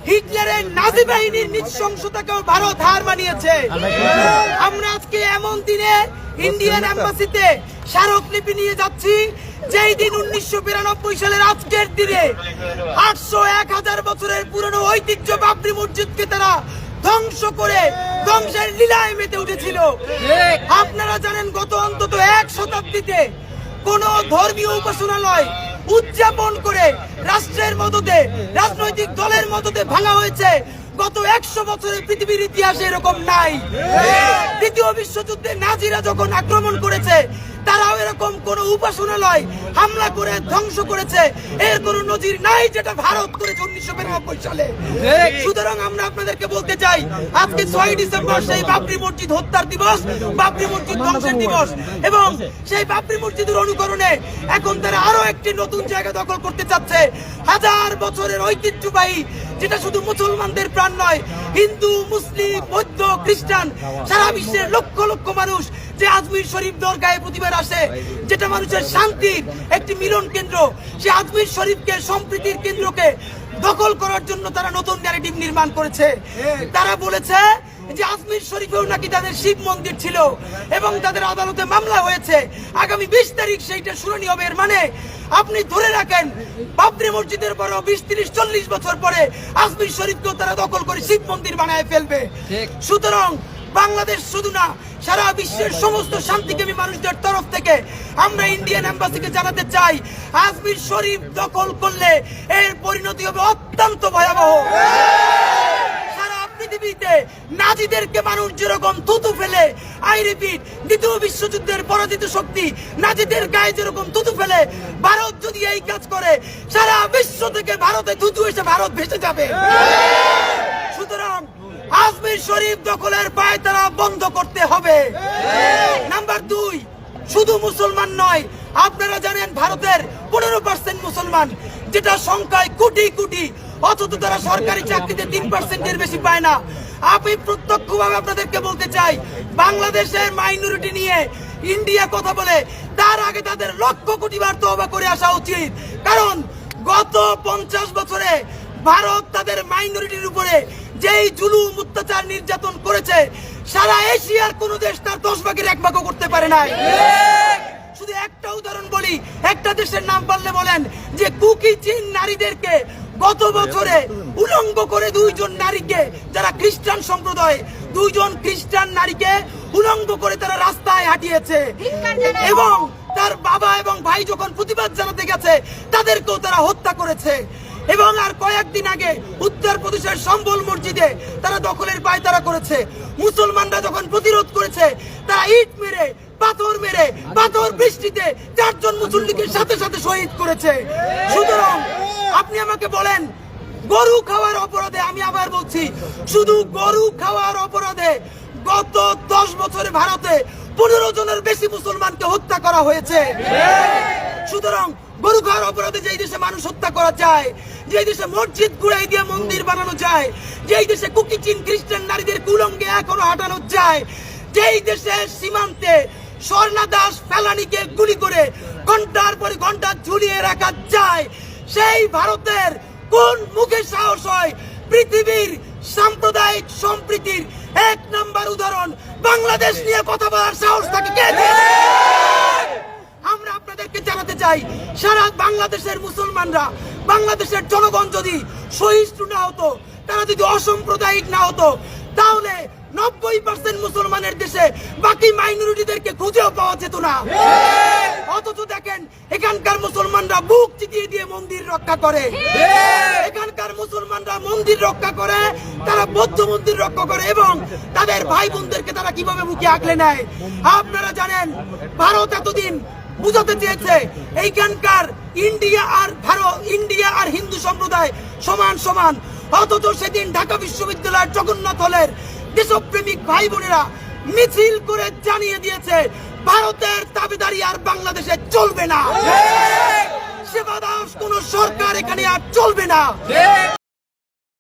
হিটলারের নাজি বাহিনীর নৃশংসতাকেও ভারত হার মানিয়েছে। আমরা আজকে এমন দিনে ইন্ডিয়ান এম্বাসিতে স্মারকলিপি নিয়ে যাচ্ছি, যেই দিন 1992 সালের আজকের দিনে 800-1000 বছরের পুরনো ঐতিহ্য বাবরি মসজিদকে তারা ধ্বংস করে ধ্বংসের লীলায় মেতে উঠেছিল। আপনারা জানেন, গত অন্তত 1 শতাব্দীতে কোন ধর্মীয় উপাসনালয় উদযাপন করে রাষ্ট্রের মদতে, রাজনৈতিক দলের মদতে ভাঙা হয়েছে গত 100 বছরের পৃথিবীর ইতিহাসে এরকম নাই। দ্বিতীয় বিশ্বযুদ্ধে নাজিরা যখন আক্রমণ করেছে, তারাও এরকম কোন উপাসনালয় হামলা করে ধ্বংস করেছে এর কোন নজির নাই, যেটা ভারত করেছে 1992 সালে। সুতরাং আমরা আপনাদেরকে বলতে চাই, আজকে 6 ডিসেম্বর সেই বাবরি মসজিদ হত্যার দিবস, বাবরি মসজিদ ধ্বংসের দিবস, এবং সেই বাবরি মসজিদের অনুকরণে এখন তারা আরো একটি নতুন জায়গা দখল করতে চাচ্ছে। 1000 বছরের ঐতিহ্যবাহী, যেটা শুধু মুসলমানদের প্রাণ নয়, হিন্দু, মুসলিম, বৌদ্ধ, খ্রিস্টান, সারা বিশ্বের লক্ষ লক্ষ মানুষ যে আজমির শরীফ দরগাহে প্রতিবার আসে, যেটা মানুষের শান্তির একটি মিলন কেন্দ্র, সে আজমির শরীফকে, সম্প্রীতির কেন্দ্রকে দখল করার জন্য তারা নতুন ন্যারেটিভ নির্মাণ করেছে। তারা বলেছে যে আজমির শরীফেও নাকি তাদের শিব মন্দির ছিল এবং তাদের আদালতে মামলা হয়েছে। আগামী 20 তারিখ সেইটা শুনানি হবে। এর মানে আপনি ধরে রাখেন, বাবরি মসজিদের পর 20-30-40 বছর পরে আজমির শরীফকেও তারা দখল করে শিব মন্দির বানায় ফেলবে। সুতরাং বাংলাদেশ শুধু না, সারা বিশ্বের সমস্ত শান্তিকামী মানুষদের তরফ থেকে আমরা ইন্ডিয়ান এম্বাসিকে জানাতে চাই, আজমির শরীফ দখল করলে এর পরিণতি হবে অত্যন্ত ভয়াবহ। সারা পৃথিবীতে নাজিদেরকে মানুষ যেরকম থুতু ফেলে, আই রিপিট, দ্বিতীয় বিশ্বযুদ্ধের পরাজিত শক্তি নাজিদের গায়ে যেরকম থুতু ফেলে, ভারত যদি এই কাজ করে, সারা বিশ্ব থেকে ভারতে থুতু এসে ভারত ভেসে যাবে। সুতরাং আজমির শরীফ দখলের পায়তারা বন্ধ করতে হবে। নাম্বার 2, শুধু মুসলমান নয়, আপনারা জানেন ভারতের 15% মুসলমান, যেটা সংখ্যায় কোটি কোটি, অথচ তারা সরকারি চাকরিতে 3%-এর বেশি পায় না। আমি প্রত্যক্ষভাবে আপনাদেরকে বলতে চাই, বাংলাদেশের মাইনরিটি নিয়ে ইন্ডিয়া কথা বলে তার আগে তাদের লক্ষ কোটি বার তওবা করে আসা উচিত। কারণ গত 50 বছরে ভারত তাদের মাইনরিটির উপরে যেই জুলুম, অত্যাচার, নির্যাতন করেছে, সারা এশিয়ার কোন দেশ তার 10 ভাগের 1 ভাগও করতে পারে নাই। শুধু একটা উদাহরণ বলি, একটা দেশের নাম পারলে বলেন, যে কুকি চীন নারীদেরকে গত বছরে উলঙ্গ করে 2 জন নারীকে, যারা খ্রিস্টান সম্প্রদায়, 2 জন খ্রিস্টান নারীকে উলঙ্গ করে তারা রাস্তায় হাঁটিয়েছে, এবং তার বাবা এবং ভাই যখন প্রতিবাদ জানাতে গেছে, তাদেরকেও তারা হত্যা করেছে। এবং আর কয়েকদিন আগে উত্তরপ্রদেশের সম্বল মসজিদে তারা দখলের পায়তারা করেছে। মুসলমানরা যখন প্রতিরোধ করেছে, তারা ইট মেরে, পাথর বৃষ্টিতে 4 জন মুসল্লিকে সাথে সাথে শহীদ করেছে। সুতরাং আপনি আমাকে বলেন, গরু খাওয়ার অপরাধে, আমি আবার বলছি, শুধু গরু খাওয়ার অপরাধে গত 10 বছরে ভারতে 15 জনের বেশি মুসলমানকে হত্যা করা হয়েছে। সুতরাং গরু খাওয়ার অপরাধে যেই দেশে মানুষ হত্যা করা যায়, যেই দেশে মসজিদ গুড়াই দিয়ে মন্দির বানানো যায়, যেই দেশে কুকি চীন খ্রিস্টান নারীদের কুলঙ্গে এখনো হাঁটানো যায়, যেই দেশে সীমান্তে স্বর্ণা দাস ফেলানিকে গুলি করে ঘন্টার পর ঘন্টা ঝুলিয়ে রাখা যায়, সেই ভারতের কোন মুখে সাহস হয় পৃথিবীর সাম্প্রদায়িক সম্প্রীতির 1 নম্বর উদাহরণ বাংলাদেশ নিয়ে কথা বলার সাহস তাকে কে দিয়েছে? আমরা আপনাদেরকে জানাতে চাই, সারা বাংলাদেশের মুসলমানরা, বাংলাদেশের জনগণ যদি সহিষ্ণু না হতো, তারা যদি অসাম্প্রদায়িক না হতো, তাহলে 90% মুসলমানের দেশে বাকি মাইনরিটিদেরকে খুঁজেও পাওয়া যেত না। অথচ দেখেন, এখানকার মুসলমানরা বুক চিতিয়ে দিয়ে মন্দির রক্ষা করে, এখানকার মুসলমানরা মন্দির রক্ষা করে, তারা বৌদ্ধ মন্দির রক্ষা করে, এবং তাদের ভাই বোনদেরকে তারা কিভাবে বুকে আগলে নেয়। আপনারা জানেন, ভারত এতদিন বুঝাতে চেয়েছে এইখানকার ইন্ডিয়া আর হিন্দু সম্প্রদায় সমান সমান, অথচ সেদিন ঢাকা বিশ্ববিদ্যালয়ের জগন্নাথ হলের দেশপ্রেমিক ভাই বোনেরা মিছিল করে জানিয়ে দিয়েছে, ভারতের দাবিদারি আর বাংলাদেশে চলবে না। সেবা দাস কোন সরকার এখানে আর চলবে না।